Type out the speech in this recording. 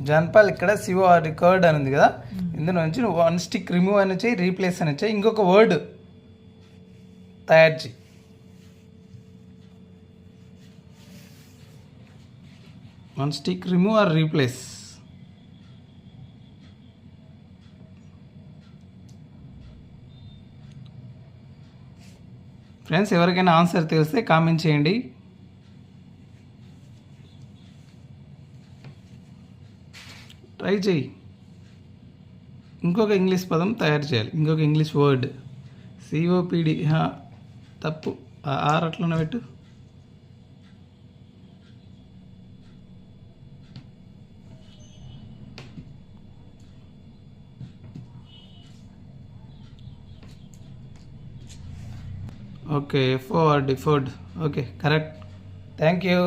John Paul ఇక్కడ CO record అని ఉంది కదా, ఇందులో నుంచి నువ్వు 1 స్టిక్ రిమూవ్ అని చేయి, రీప్లేస్ అని చేయి, ఇంకొక వర్డ్ తయారు చేయి. One stick remove are replace. Friends ఎవరికైనా ఆన్సర్ తెలిస్తే కామెంట్ చేయండి. ట్రై చేయి. ఇంకొక ఇంగ్లీష్ పదం తయారు చేయాలి, ఇంకొక ఇంగ్లీష్ వర్డ్. సిఓపిడి తప్పు, ఆర్ అట్లనే పెట్టు. Okay, FORD. Okay, correct. Thank you.